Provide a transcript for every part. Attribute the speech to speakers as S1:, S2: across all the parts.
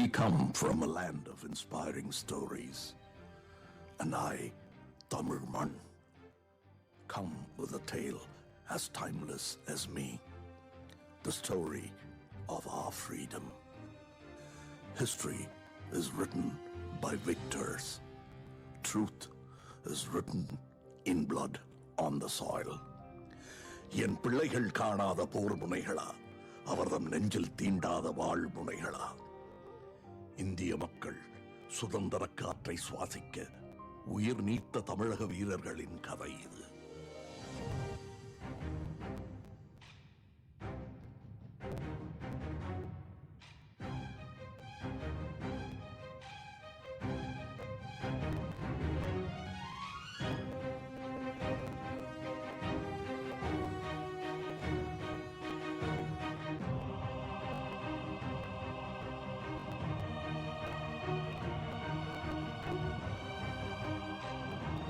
S1: We come from a land of inspiring stories, and I, Tamil Man, come with a tale as timeless as me, the story of our freedom. History is written by victors. Truth is written in blood on the soil. என் பிள்ளைகள் காணாத போர் முனைகளா, அவர்தம் நெஞ்சில் தீண்டாத வாழ் முனைகளா. இந்திய மக்கள் சுதந்திர காற்றை சுவாசிக்க உயிர் நீத்த தமிழக வீரர்களின் கதை இது.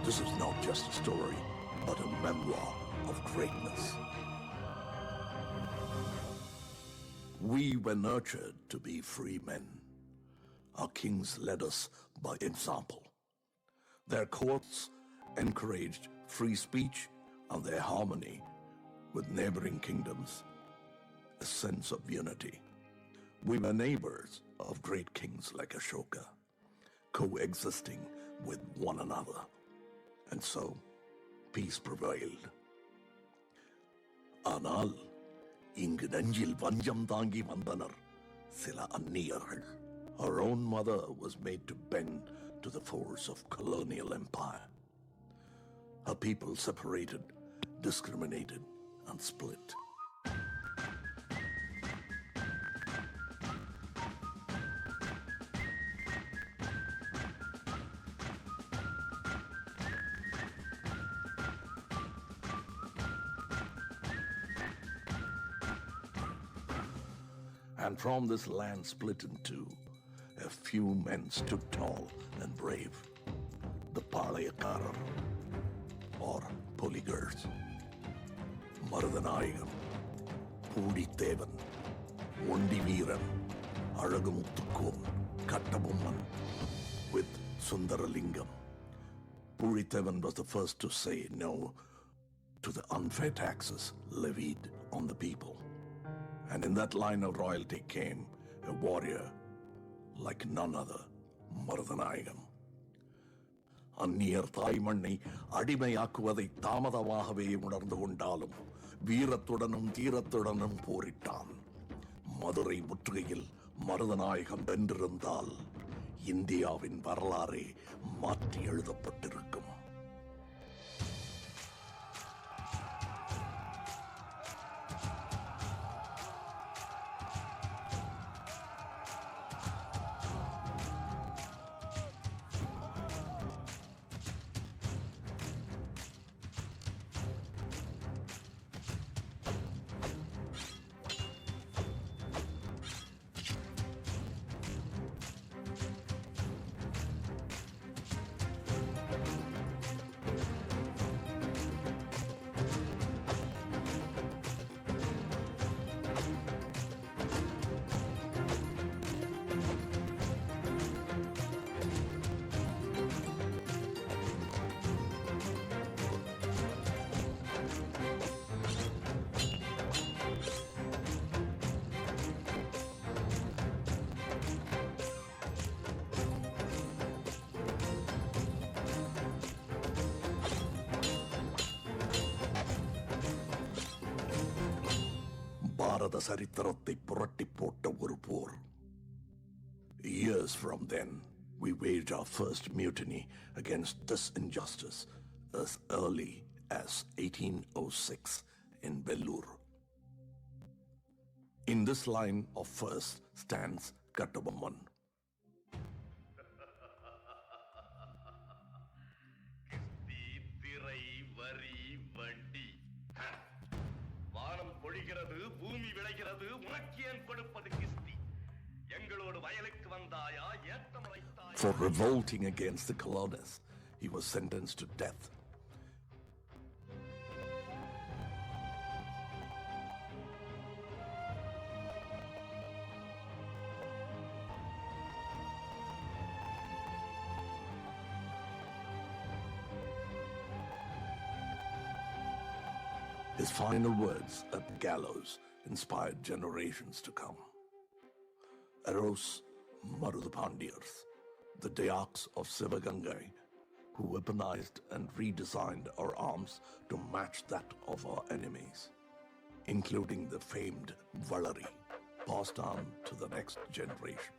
S1: This is not just a story, but a memoir of greatness. We were nurtured to be free men. Our kings led us by example. Their courts encouraged free speech and their harmony with neighboring kingdoms, a sense of unity. We were neighbors of great kings like Ashoka, coexisting with one another. And so, peace prevailed. ஆனால் இங்கு நெஞ்சில் வஞ்சம் தாங்கி வந்தனர் சில அந்நியர்கள். Our own mother was made to bend to the force of colonial empire. Her people separated, discriminated, and split. And from this land split in two, a few men stood tall and brave, the Palayakarar, or Polygars. Marudanayagam, Puditevan, Ondiviran, Aragumuttukkum, Kattabumman, with Sundaralingam. Puditevan was the first to say no to the unfair taxes levied on the people. And in that line of royalty came a warrior like none other, Marudanayagam. அந்நியர் தாய்மண்ணை அடிமையாக்குவதை தாமதமாகவே உணர்ந்து கொண்டாலும் வீரத்துடனும் தீரத்துடனும் போரிட்டான். மதுரை முற்றுகையில் மருதநாயகம் வென்றிருந்தால் இந்தியாவின் வரலாறே மாற்றி எழுதப்பட்டிருக்கும். பாரத சரித்திரத்தை புரட்டி போட்ட ஒரு போர். Years from then, we waged our first mutiny against this injustice as early as 1806 in Vellore. In this line of first stands Kattabomman.
S2: வானம் பொழிகிறது, பூமி விளைகிறது, உனக்கு ஏன் கொடுப்பது கிஸ்தி? எங்களோடு வயலுக்கு வந்தாயா, ஏத்தம் வைத்தாயா?
S1: For revolting against the colonists, he was sentenced to death. His final words at gallows inspired generations to come. Arose Marudapandiyars, the Dayaks of Sivagangai, who weaponized and redesigned our arms to match that of our enemies, including the famed Valari, passed on to the next generation.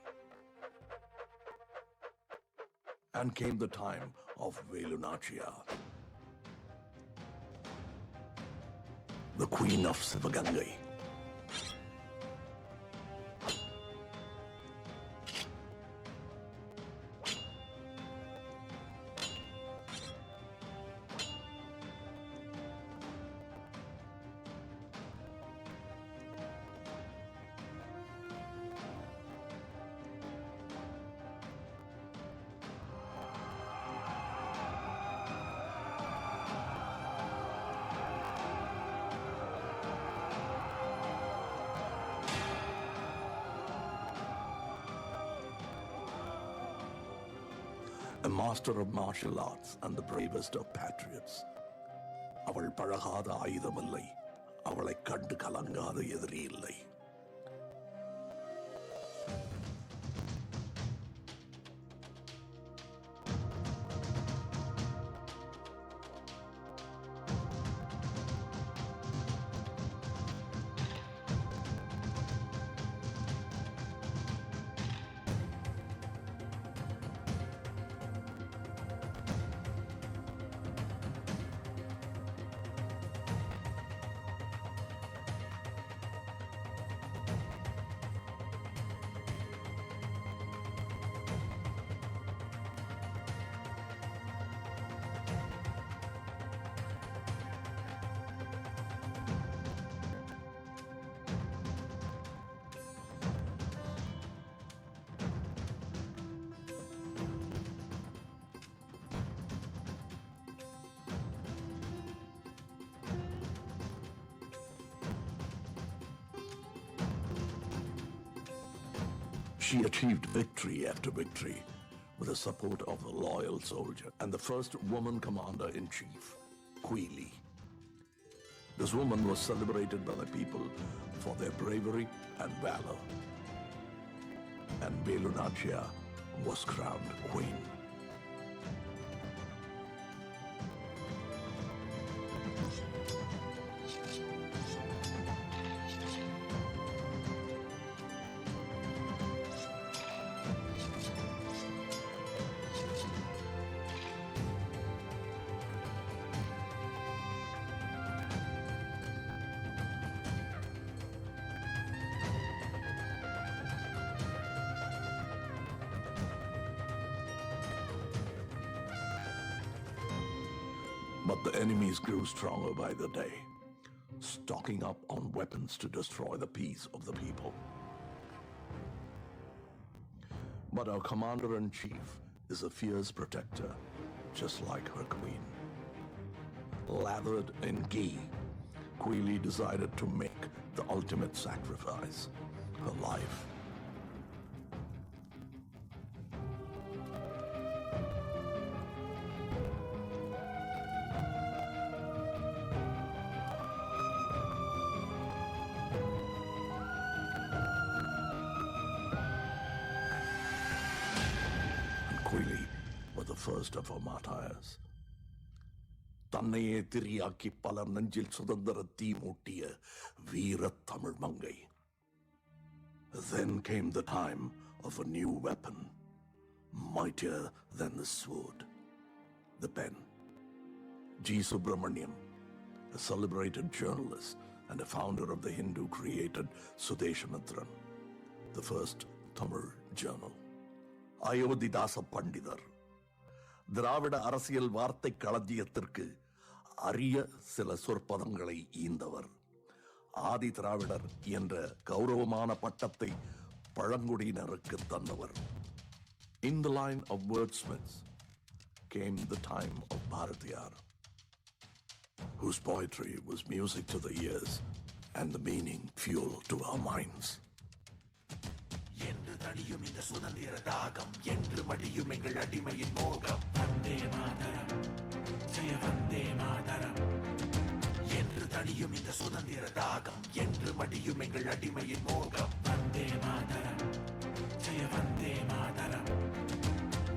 S1: And came the time of Velunachia, the Queen of Sivagangai. A master of martial arts and the bravest of patriots. அவள் பழகாத ஆயுதமில்லை, அவளை கண்டு கலங்காத எதிரி இல்லை. She achieved victory after victory with the support of a loyal soldier and the first woman commander-in-chief, Quili. This woman was celebrated by the people for their bravery and valor. And Velunachia was crowned queen. But the enemies grew stronger by the day, stocking up on weapons to destroy the peace of the people. But our commander-in-chief is a fierce protector, just like her queen. Lathered in ghee, Quili decided to make the ultimate sacrifice, her life. Quili was the first of her martyrs. தன்னையே teriyaki பலர் நெஞ்சில் சுதந்திர தீ மூட்டிய வீர தமிழ் மங்கை. Then came the time of a new weapon, mightier than the sword, the pen. G. Subramaniam, a celebrated journalist and a founder of the Hindu-created Sudeshamitran, the first Tamil journal. Ayothidasa பண்டிதர், திராவிட அரசியல் வார்த்தை களஞ்சியத்திற்கு அரிய சில சொற்பதங்களை ஈந்தவர். ஆதி திராவிடர் என்ற கௌரவமான பட்டத்தை பழங்குடியினருக்கு தந்தவர். In the line of wordsmiths came the time of Bharatiyar, whose poetry was music to the ears and the meaning fuel to our minds.
S3: என்று தடியும் இந்த சுதந்திர தாகம், என்று மடியும் எங்கள் அடிமையின் மோகம். வந்தே மாதரம், ஜெய வந்தே மாதரம் என்று தணியும் இந்த சுதந்திர தாகம் என்று மடியும் எங்கள் அடிமையின் மோகம். வந்தே மாதரம், ஜெய வந்தே மாதரம்.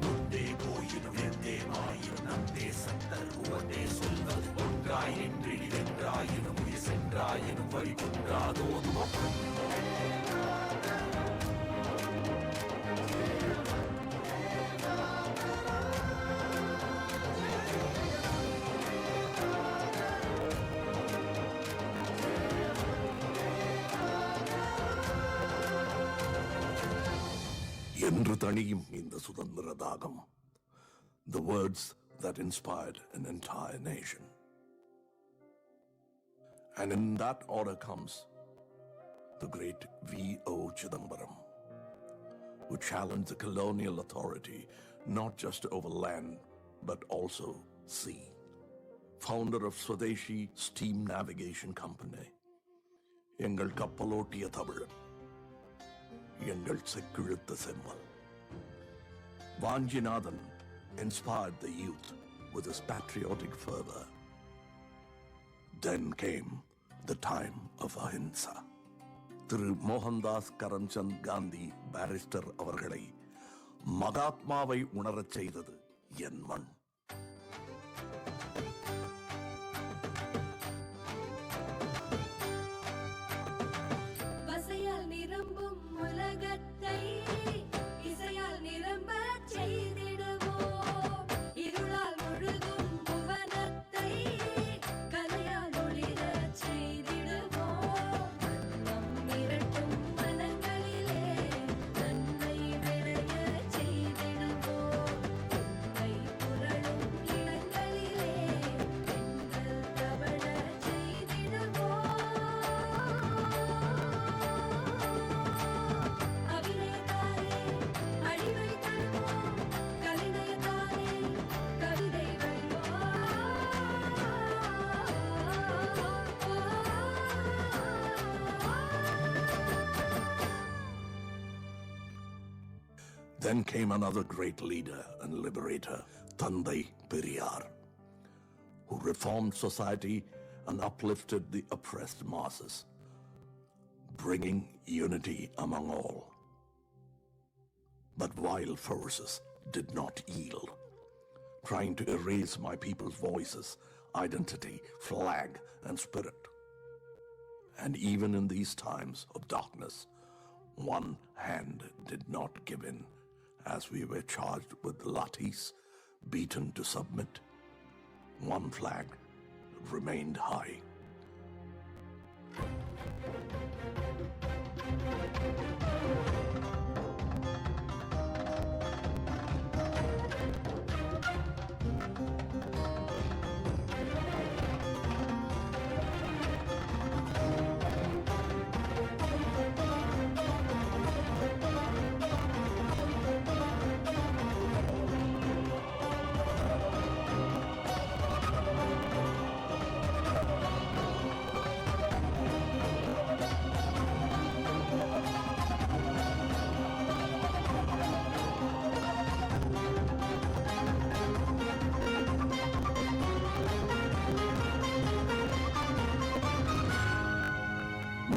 S3: முந்தே போயினும் எந்தே மாயினும் நம் தேசம் தருவதே சொல்வது ஒன்றாய் நின்று வென்றாயினும் உயிர் சென்றாயினும் வழி கொன்றாதோதுவோம்.
S1: என்று தணியும் இந்த சுதந்திர தாகம். The words that inspired an entire nation. And in that order comes the great V.O. Chidambaram, who challenged the colonial authority not just over land but also sea. Founder of Swadeshi Steam Navigation Company. எங்கள் கப்பலோட்டிய தமிழன், எங்கள் செக்கிழுத்த செம்மல். Vanjinathan inspired the youth with his patriotic fervor. Then came the time of ahimsa. Thiru Mohandas Karamchand Gandhi barrister அவர்களை மகாத்மாவை உணரச் செய்தது என் மண்.
S4: வசையால் நிரம்பும் உலகத்தை இசையால் நிரம்பச் செய்திடுவோம். இருளால் முழுதும் புவனத்தை கலையால் ஒளிரச் செய்திடுவோம். நம் மிரட்டும் மனங்களிலே நன்மை விளையச் செய்திடுவோம். உண்மை புரளும் இடங்களிலே பெண்கள் தவழச் செய்திடுவோம். அபிநயத்தாலே அழிவை தருவோம். கவிநயத்தாலே கவிதை
S1: Then came another great leader and liberator, Thandai Periyar, who reformed society and uplifted the oppressed masses, bringing unity among all. But wild forces did not yield, trying to erase my people's voices, identity, flag, and spirit. And even in these times of darkness, one hand did not give in, as we were charged with lathis, beaten to submit. One flag remained high.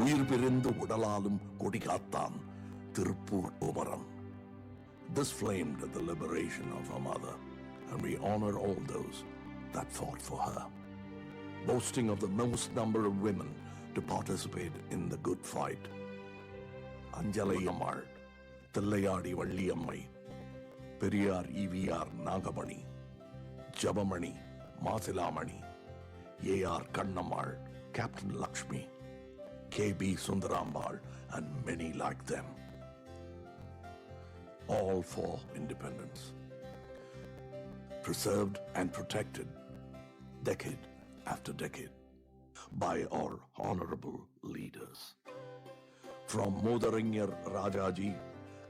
S1: உயிர் பிரிந்து உடலாலும் கொடிகாத்தான் Tiruppur Umran. This flamed the liberation of her mother, and we honor all those that fought for her, boasting of the most number of women to participate in the good fight. Anjalai Ammal, Tillayadi Valliyamai, Periyar E.V.R. Nagamani, Jabamani, Masilamani, A.R. Kannammal, Captain Lakshmi, K.B. Sundarambal, and many like them, all for independence, preserved and protected decade after decade by our honorable leaders. From Modarinyar Rajaji,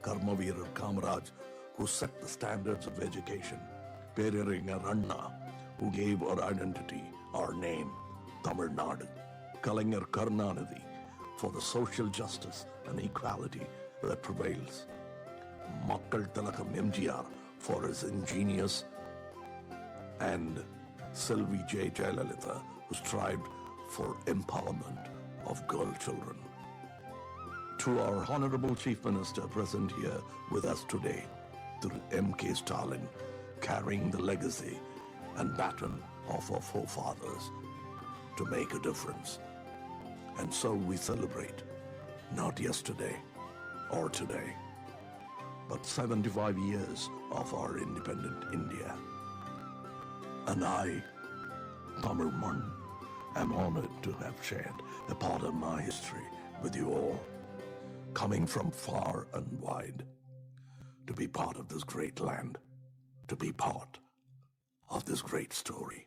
S1: Karmaveerar Kamaraj, who set the standards of education, Periyar Anna, who gave our identity, our name, Tamil Nadu, Kalaignar Karunanidhi, for the social justice and equality that prevails, Makkal Tilakam MGR for his ingenious, and Selvi J. Jayalalitha, who strived for empowerment of girl children. To our Honorable Chief Minister present here with us today, to M.K. Stalin, carrying the legacy and baton of our forefathers to make a difference. And so we celebrate, not yesterday or today, but 75 years of our independent India. And I, Tamil Mann, am honored to have shared a part of my history with you all, coming from far and wide, to be part of this great land, to be part of this great story.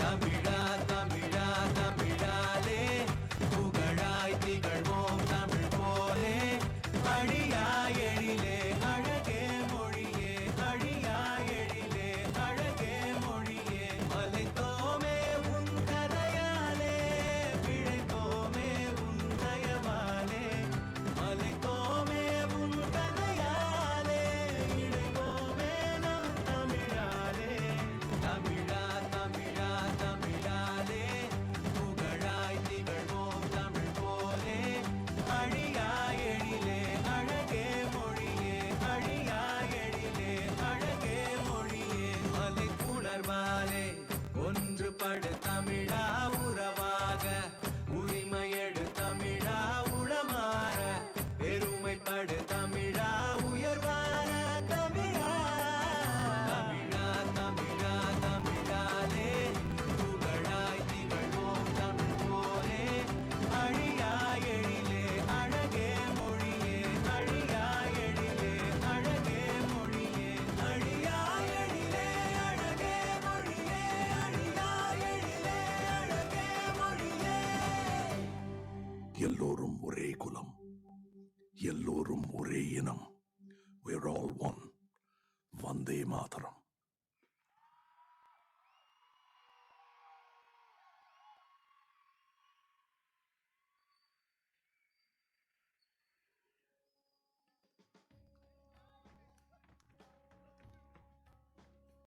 S3: Tamizha Tamizha தமிழாலே புகழாய் திகழ்வோம் Tamil போலே அழியா எழிலே அழகே மொழியே அழியா எழிலே அழகே மொழியே மலைத்தோமே உன் கதையாலே பிழைத்தோமே உன் தயவாலே மலைத்தோமே உன் கதையாலே இழைத்தோமே நம் தமிழாலே தமிழா தமிழா தமிழாலே புகழாய் திகழ்வோம் தமிழ் போலே அழியா எழிலே அழகே மொழியே அழியா எழிலே அழகே மொழியே மலைப்புணர்வாலே ஒன்றுபடு தமிழா உறவாக உரிமையெடு தமிழா உளமாற பெருமைப்படு தமிழா உயர்வான தமிழா தமிழா தமிழா தமிழாலே புகழாய் திகழ்வோம் தமிழ் போலே அழியா எழிலே அழகே மொழியே அழியா எழிலே அழகே மொழியே அழியா எழிலே அழகே மொழியே அழியா எழிலே அழகே மொழியே
S1: எல்லோரும் ஒரே குலம், எல்லோரும் ஒரே இனம். We're all one. Vande Mataram.